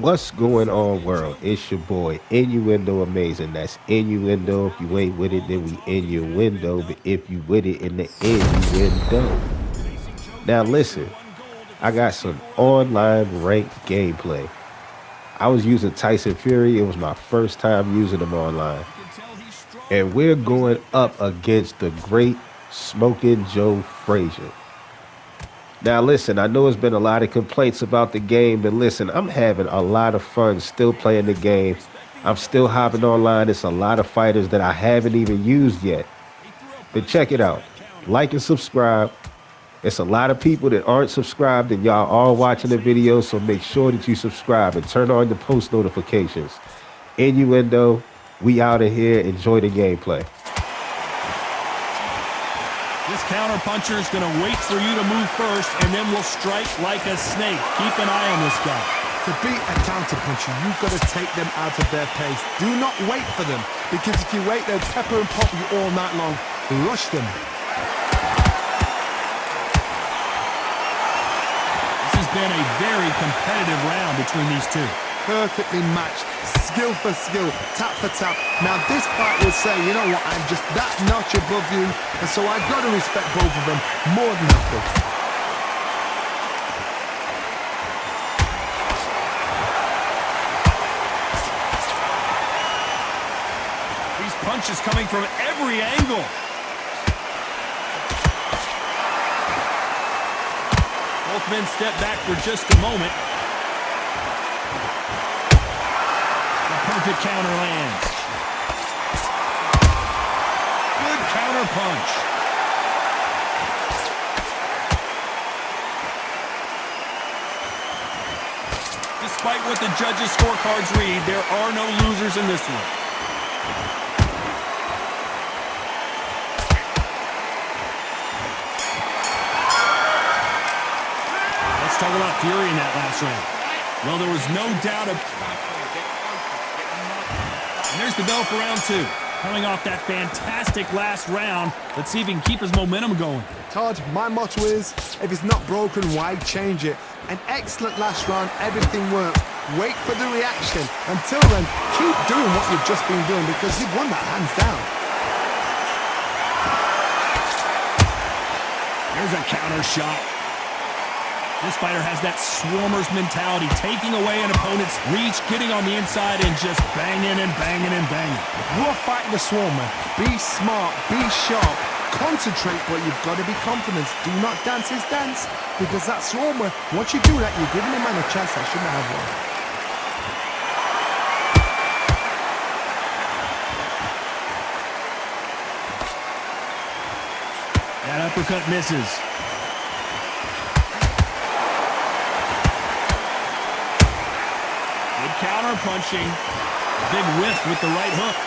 What's going on, world? It's your boy, Innuendo Amazing. That's innuendo. If you ain't with it, then we in your window. But if you with it, in the innuendo. Now, listen, I got some online ranked gameplay. I was using Tyson Fury. It was my first time using him online. And we're going up against the great Smoking Joe Frazier. Now, listen, I know there's been a lot of complaints about the game, but listen, I'm having a lot of fun still playing the game. I'm still hopping online. It's a lot of fighters that I haven't even used yet. But check it out. Like and subscribe. It's a lot of people that aren't subscribed, and y'all are watching the video, so make sure that you subscribe and turn on the post notifications. Innuendo, we out of here. Enjoy the gameplay. This counter puncher is going to wait for you to move first, and then will strike like a snake. Keep an eye on this guy. To beat a counter puncher, you've got to take them out of their pace. Do not wait for them, because if you wait, they'll pepper and pop you all night long. Rush them. This has been a very competitive round between these two. Perfectly matched, skill for skill, tap for tap. Now this fight will say, you know what, I'm just that notch above you, and so I've got to respect both of them more than nothing. These punches coming from every angle. Both men step back for just a moment. Perfect counter lands. Good counter punch. Despite what the judges' scorecards read, there are no losers in this one. Let's talk about Fury in that last round. Well, there was no doubt of... And there's the bell for round two. Coming off that fantastic last round, let's see if he can keep his momentum going. Todd, my motto is, if it's not broken, why change it? An excellent last round, everything worked. Wait for the reaction. Until then, keep doing what you've just been doing, because you've won that hands down. There's a counter shot. This fighter has that swarmer's mentality, taking away an opponent's reach, getting on the inside, and just banging and banging and banging. You're fighting the swarmer. Be smart, be sharp, concentrate, but you've got to be confident. Do not dance his dance, because that swarmer, once you do that, you're giving a man a chance that shouldn't have one. That uppercut misses. Counter punching. Big whiff with the right hook.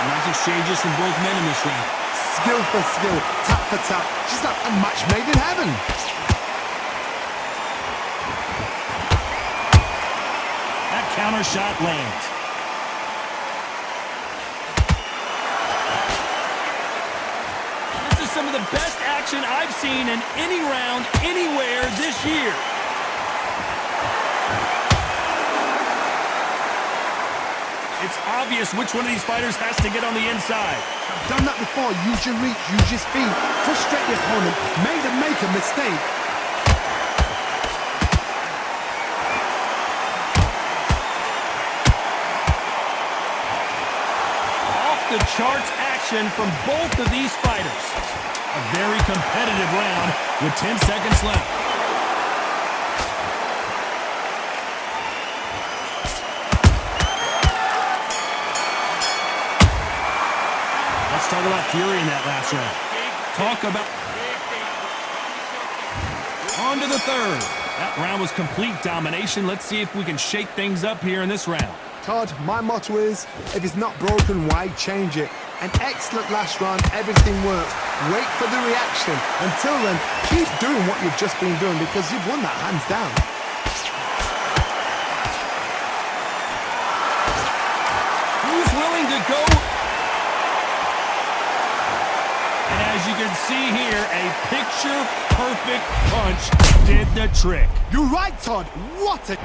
Nice exchanges from both men in this round. Skill for skill, tap for tap. Just like a match made in heaven. That counter shot lands. This is some of the best action I've seen in any round, anywhere this year. It's obvious which one of these fighters has to get on the inside. I've done that before. Use your reach, use your speed. Frustrate your opponent. Make a mistake. Off the charts action from both of these fighters. A very competitive round with 10 seconds left. Let's talk about Fury in that last round. Talk about... On to the third. That round was complete domination. Let's see if we can shake things up here in this round. Todd, my motto is, if it's not broken, why change it? An excellent last round, everything worked. Wait for the reaction. Until then, keep doing what you've just been doing, because you've won that hands down. Who's willing to go? As you can see here, a picture-perfect punch did the trick. You're right, Todd. What a...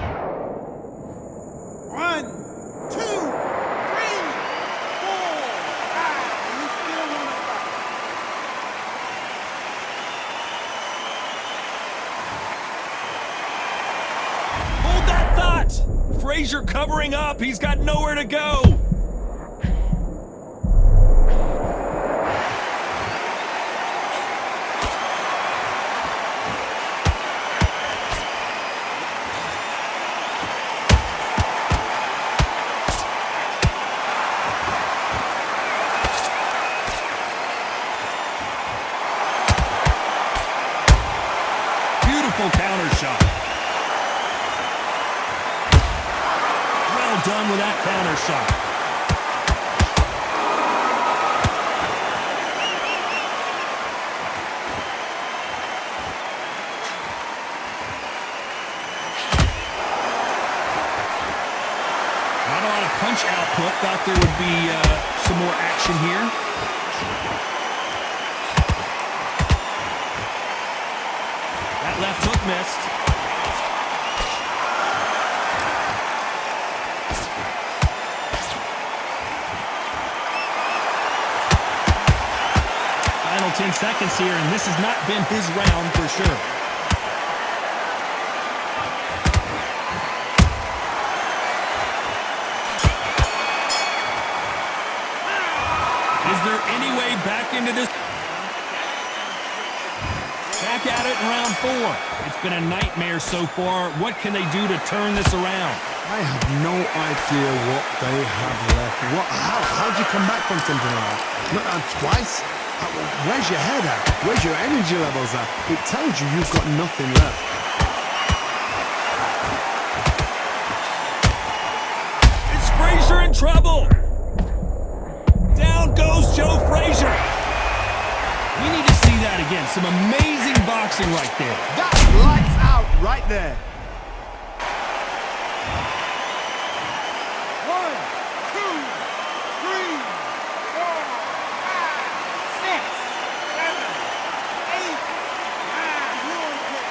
Frazier covering up. He's got nowhere to go. Beautiful counter shot. Well done with that counter shot. Not a lot of punch output. Thought there would be some more action here. That left hook missed. Final 10 seconds here, and this has not been his round for sure. Is there any way back into this? Back at it in round 4. It's been a nightmare so far. What can they do to turn this around? I have no idea what they have left. How'd you come back from something like that? Not twice? Where's your head at? Where's your energy levels at? It tells you you've got nothing left. Is Frazier in trouble? Down goes Joe Frazier. We need to see that again. Some amazing boxing right there. That's lights out right there. 1, 2, 3, 4, 5, 6, 7, 8, 9. You don't care.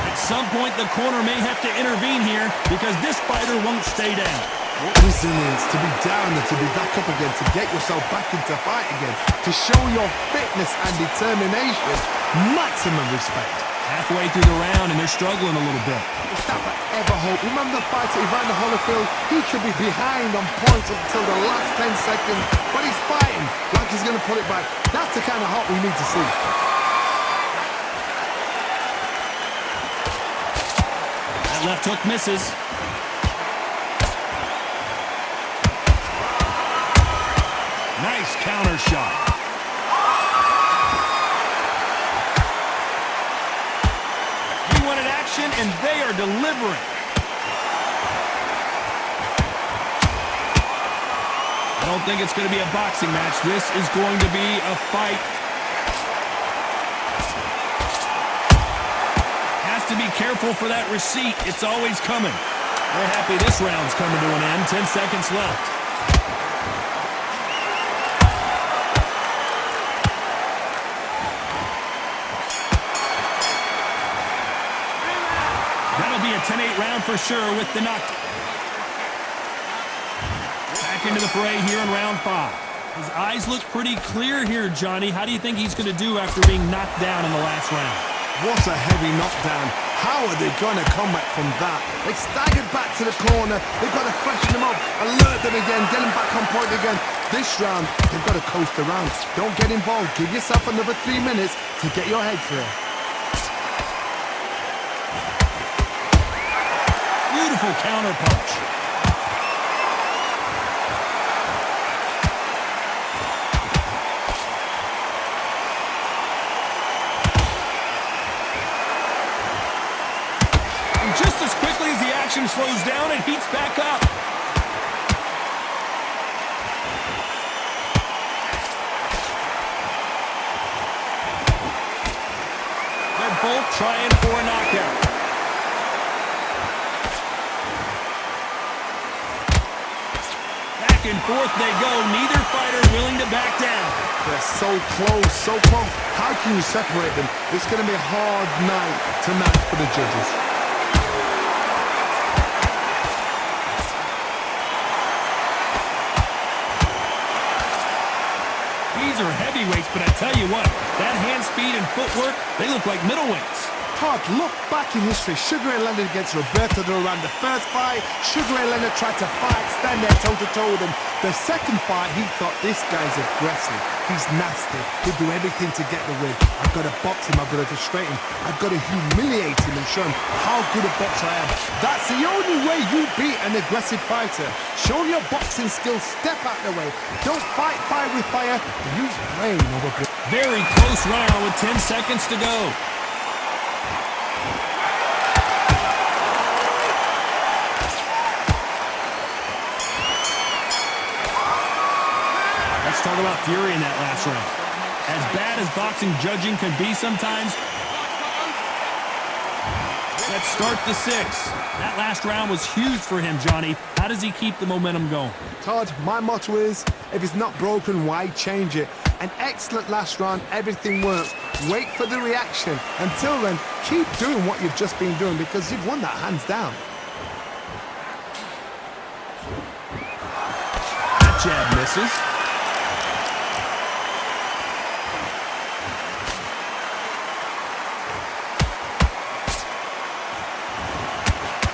At some point, the corner may have to intervene here because this fighter won't stay down. What resilience to be down and to be back up again, to get yourself back into fight again, to show your fitness and determination. Maximum respect. Halfway through the round, and they're struggling a little bit. If that were ever hope, remember the fight at Evander Holyfield? He should be behind on points until the last 10 seconds, but he's fighting like he's going to pull it back. That's the kind of hope we need to see. That left hook misses. Nice counter shot. He wanted action, and they are delivering. I don't think it's going to be a boxing match. This is going to be a fight. Has to be careful for that receipt. It's always coming. They're happy this round's coming to an end. 10 seconds left. That'll be a 10-8 round for sure with the knock. Back into the fray here in round 5. His eyes look pretty clear here, Johnny. How do you think he's going to do after being knocked down in the last round? What a heavy knockdown. How are they going to come back from that? They staggered back to the corner. They've got to freshen them up, alert them again, get them back on point again. This round, they've got to coast around. Don't get involved. Give yourself another 3 minutes to get your head clear. Beautiful counter punch. And just as quickly as the action slows down, it heats back up. They're both trying for a knockout. Back and forth they go. Neither fighter willing to back down. They're so close, so close. How can you separate them? It's going to be a hard night tonight for the judges. He's Those are heavyweights, but I tell you what, that hand speed and footwork, they look like middleweights. Todd, look back in history. Sugar Ray Leonard against Roberto Duran. The first fight, Sugar Ray Leonard tried to fight, stand there toe-to-toe with him. The second fight, he thought, this guy's aggressive. He's nasty. He'll do everything to get the win. I've got to box him. I've got to frustrate him. I've got to humiliate him and show him how good a boxer I am. That's the only way you beat an aggressive fighter. Show your boxing skills. Step out the way. Don't fight fire with fire. Use brain over brain. Very close round with 10 seconds to go. Let's talk about fury in that last round. As bad as boxing judging can be sometimes, let's start the 6th. That last round was huge for him, Johnny. How does he keep the momentum going? Todd, my motto is, if it's not broken, why change it? An excellent last round, everything works. Wait for the reaction. Until then, keep doing what you've just been doing because you've won that hands down. That jab misses.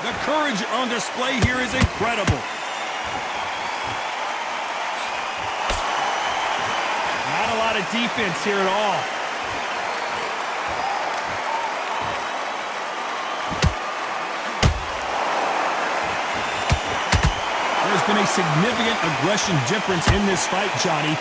The courage on display here is incredible. Not a lot of defense here at all. There's been a significant aggression difference in this fight, Johnny.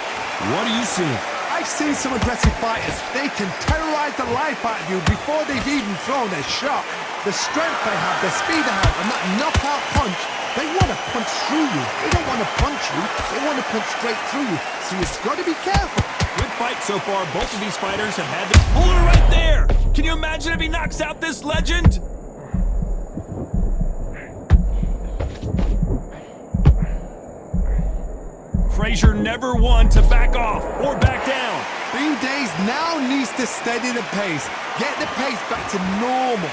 What are you seeing? I've seen some aggressive fighters. They can terrorize the life out of you before they've even thrown their shot. The strength they have, the speed they have, and that knockout punch, they want to punch through you. They don't want to punch you. They want to punch straight through you. So you've got to be careful. Good fight so far. Both of these fighters have had the puller right there. Can you imagine if he knocks out this legend? Frazier never one to back off or back down. Bean Days now needs to steady the pace. Get the pace back to normal.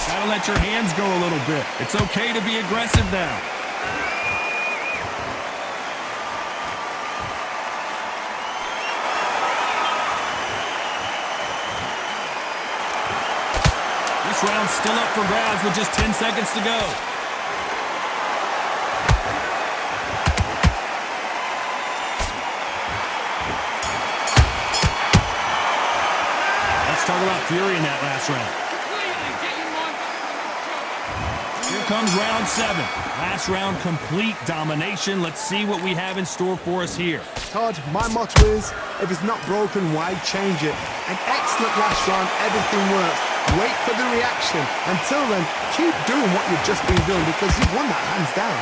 Gotta let your hands go a little bit. It's okay to be aggressive now. This round's still up for grabs with just 10 seconds to go. Let's talk about fury in that last round. Here comes round 7. Last round, complete domination. Let's see what we have in store for us here. Todd, my motto is, if it's not broken, why change it? An excellent last round, everything works. Wait for the reaction. Until then, keep doing what you've just been doing because you've won that hands down.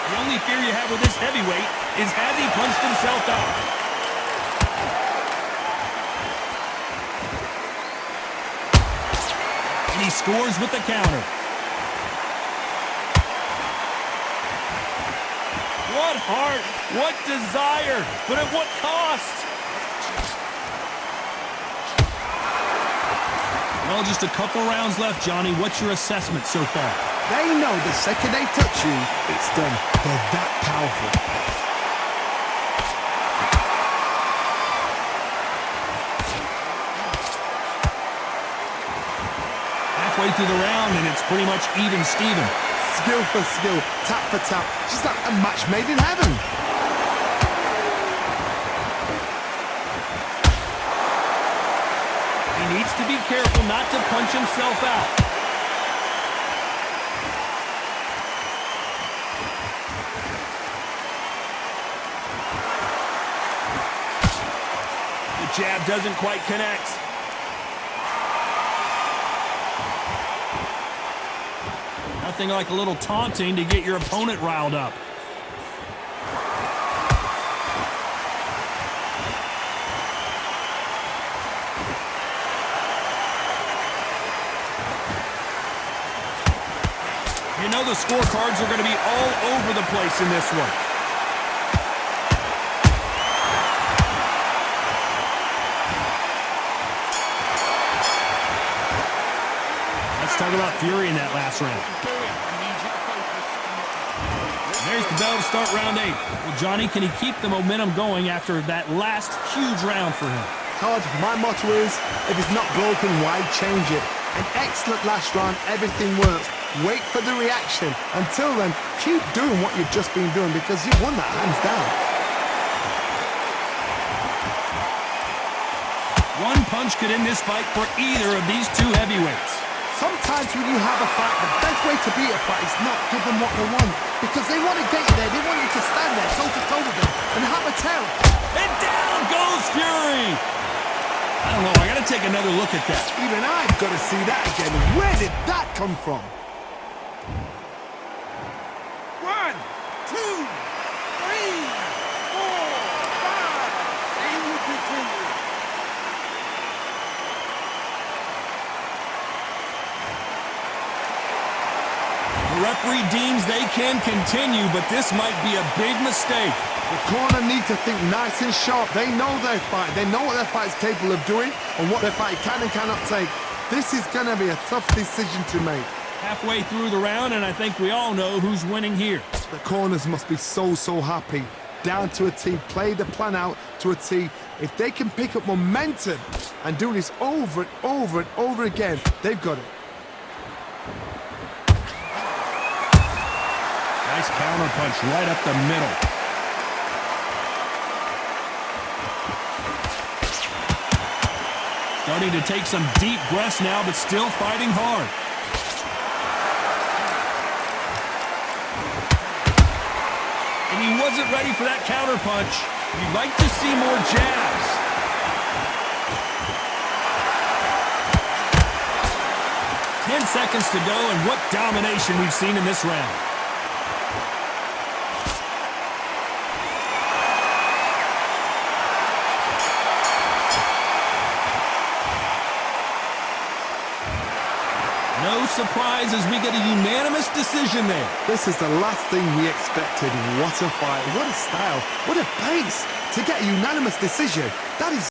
The only fear you have with this heavyweight is has he punched himself out? And he scores with the counter. What heart, what desire, but at what cost? Well, just a couple rounds left, Johnny. What's your assessment so far? They know the second they touch you, it's done. They're that powerful. Halfway through the round, and it's pretty much even Steven. Skill for skill, tap for tap. Just like a match made in heaven. He needs to be careful not to punch himself out. The jab doesn't quite connect. Nothing like a little taunting to get your opponent riled up. You know the scorecards are going to be all over the place in this one. Talk about fury in that last round. There's the bell to start round 8. Well, Johnny, can he keep the momentum going after that last huge round for him? Todd, my motto is, if it's not broken, why change it? An excellent last round, everything works. Wait for the reaction. Until then, keep doing what you've just been doing because you've won that hands down. One punch could end this fight for either of these two heavyweights. Sometimes when you have a fight, the best way to beat a fight is not give them what they want. Because they want to get you there, they want you to stand there toe-to-toe with them and have a tell. And down goes Fury! I don't know, I gotta take another look at that. Even I've got to see that again. Where did that come from? 1, 2, 3, 4, 5. And we continue. The referee deems they can continue, but this might be a big mistake. The corner need to think nice and sharp. They know their fight. They know what their fight's capable of doing and what their fight can and cannot take. This is going to be a tough decision to make. Halfway through the round, and I think we all know who's winning here. The corners must be so happy. Down to a T. Play the plan out to a T. If they can pick up momentum and do this over and over and over again, they've got it. Nice counter punch right up the middle. Starting to take some deep breaths now, but still fighting hard. And he wasn't ready for that counter punch. You'd like to see more jabs. Ten seconds to go, and what domination we've seen in this round. No surprise as we get a unanimous decision there. This is the last thing we expected. What a fight, what a style, what a pace to get a unanimous decision. That is